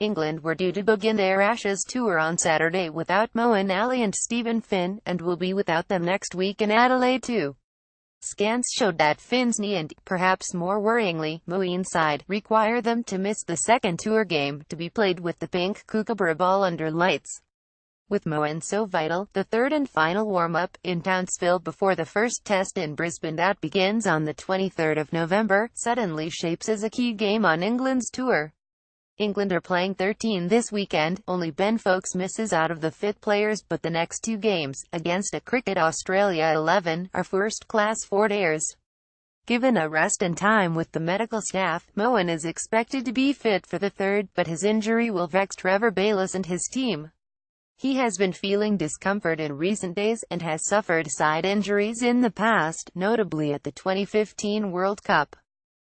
England were due to begin their Ashes tour on Saturday without Moeen Ali and Stephen Finn, and will be without them next week in Adelaide too. Scans showed that Finn's knee and, perhaps more worryingly, Moeen's side, require them to miss the second tour game, to be played with the pink kookaburra ball under lights. With Moeen so vital, the third and final warm-up, in Townsville before the first test in Brisbane that begins on the 23rd of November, suddenly shapes as a key game on England's tour. England are playing 13 this weekend. Only Ben Stokes misses out of the fit players, but the next two games, against a Cricket Australia 11, are first-class four-days. Given a rest and time with the medical staff, Moeen is expected to be fit for the third, but his injury will vex Trevor Bayliss and his team. He has been feeling discomfort in recent days, and has suffered side injuries in the past, notably at the 2015 World Cup.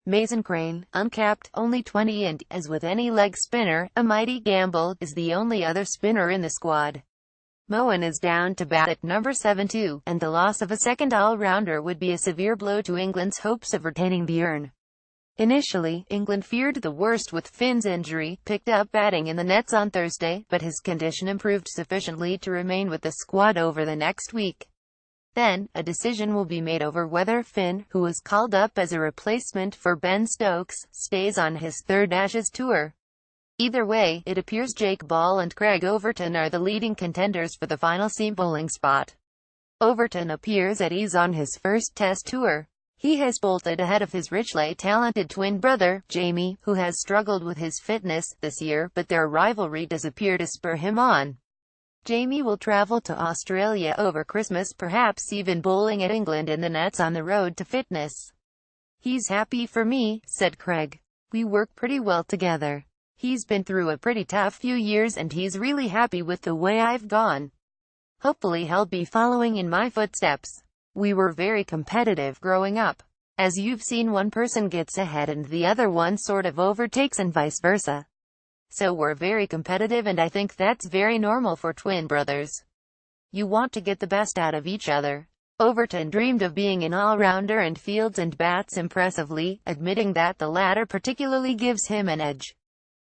Mason Crane, uncapped, only 20 and, as with any leg spinner, a mighty gamble, is the only other spinner in the squad. Moeen is down to bat at number 7 too, and the loss of a second all-rounder would be a severe blow to England's hopes of retaining the urn. Initially, England feared the worst with Finn's injury, picked up batting in the nets on Thursday, but his condition improved sufficiently to remain with the squad over the next week. Then, a decision will be made over whether Finn, who was called up as a replacement for Ben Stokes, stays on his third Ashes tour. Either way, it appears Jake Ball and Craig Overton are the leading contenders for the final seam bowling spot. Overton appears at ease on his first Test tour. He has bolted ahead of his richly talented twin brother, Jamie, who has struggled with his fitness this year, but their rivalry does appear to spur him on. Jamie will travel to Australia over Christmas, perhaps even bowling at England in the nets on the road to fitness. "He's happy for me," said Craig. "We work pretty well together. He's been through a pretty tough few years and he's really happy with the way I've gone. Hopefully he'll be following in my footsteps. We were very competitive growing up. As you've seen, one person gets ahead and the other one sort of overtakes and vice versa. So we're very competitive, and I think that's very normal for twin brothers. You want to get the best out of each other." Overton dreamed of being an all-rounder and fields and bats impressively, admitting that the latter particularly gives him an edge.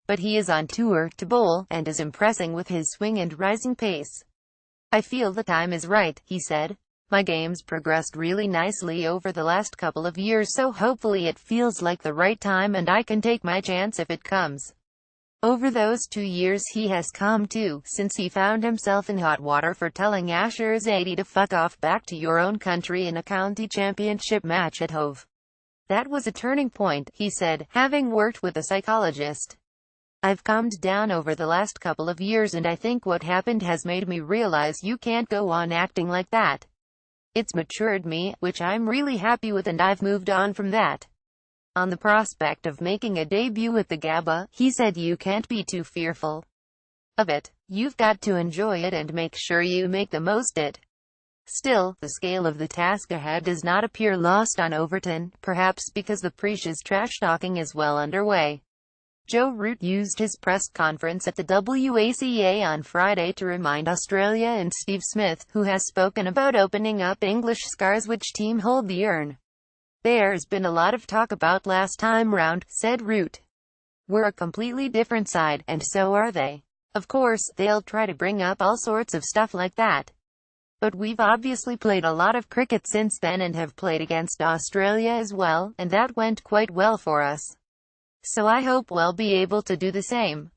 But he is on tour to bowl, and is impressing with his swing and rising pace. "I feel the time is right," he said. "My game's progressed really nicely over the last couple of years, so hopefully it feels like the right time and I can take my chance if it comes." Over those 2 years he has come to, since he found himself in hot water for telling Asher's 80 to fuck off back to your own country in a county championship match at Hove. "That was a turning point," he said, having worked with a psychologist. "I've calmed down over the last couple of years and I think what happened has made me realize you can't go on acting like that. It's matured me, which I'm really happy with, and I've moved on from that." On the prospect of making a debut at the Gabba, he said, "You can't be too fearful of it. You've got to enjoy it and make sure you make the most of it." Still, the scale of the task ahead does not appear lost on Overton, perhaps because the Precious trash-talking is well underway. Joe Root used his press conference at the WACA on Friday to remind Australia and Steve Smith, who has spoken about opening up English scars, which team hold the urn. "There's been a lot of talk about last time round," said Root. "We're a completely different side, and so are they. Of course, they'll try to bring up all sorts of stuff like that. But we've obviously played a lot of cricket since then and have played against Australia as well, and that went quite well for us. So I hope we'll be able to do the same."